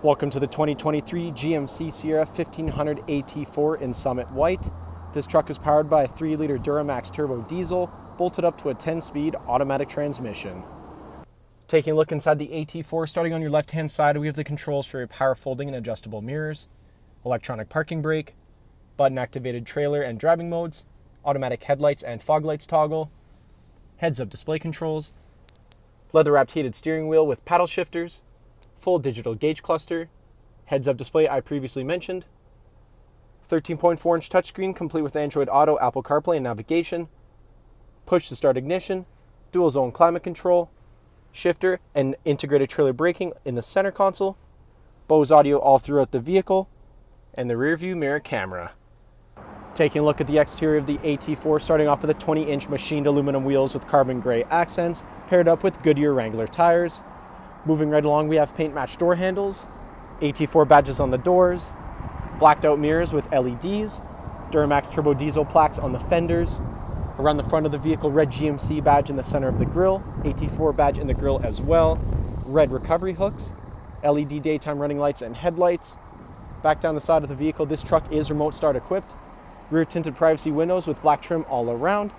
Welcome to the 2023 GMC Sierra 1500 AT4 in Summit White. This truck is powered by a 3-liter Duramax turbo diesel, bolted up to a 10-speed automatic transmission. Taking a look inside the AT4, starting on your left-hand side, we have the controls for your power folding and adjustable mirrors, electronic parking brake, button-activated trailer and driving modes, automatic headlights and fog lights toggle, heads-up display controls, leather-wrapped heated steering wheel with paddle shifters, full digital gauge cluster, heads-up display I previously mentioned, 13.4-inch touchscreen complete with Android Auto, Apple Carplay, and navigation, push-to-start ignition, dual-zone climate control, shifter and integrated trailer braking in the center console, Bose audio all throughout the vehicle, and the rear-view mirror camera. Taking a look at the exterior of the AT4, starting off with the 20-inch machined aluminum wheels with carbon gray accents, paired up with Goodyear Wrangler tires. Moving right along, we have paint-matched door handles, AT4 badges on the doors, blacked-out mirrors with LEDs, Duramax turbo diesel plaques on the fenders. Around the front of the vehicle, red GMC badge in the center of the grille, AT4 badge in the grille as well, red recovery hooks, LED daytime running lights and headlights. Back down the side of the vehicle, this truck is remote start equipped, rear tinted privacy windows with black trim all around.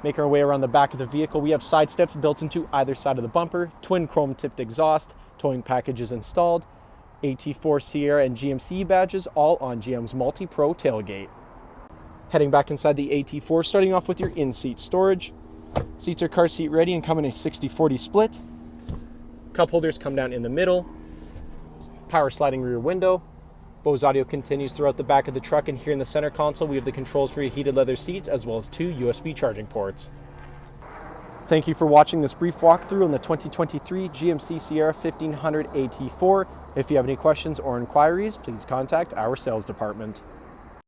Making our way around the back of the vehicle, we have side steps built into either side of the bumper, twin chrome tipped exhaust, towing packages installed, AT4 Sierra and GMC badges all on GM's MultiPro tailgate. Heading back inside the AT4, starting off with your in-seat storage. Seats are car seat ready and come in a 60-40 split. Cup holders come down in the middle. Power sliding rear window. Bose audio continues throughout the back of the truck, and here in the center console we have the controls for your heated leather seats as well as 2 USB charging ports. Thank you for watching this brief walkthrough on the 2023 GMC Sierra 1500 AT4. If you have any questions or inquiries, please contact our sales department.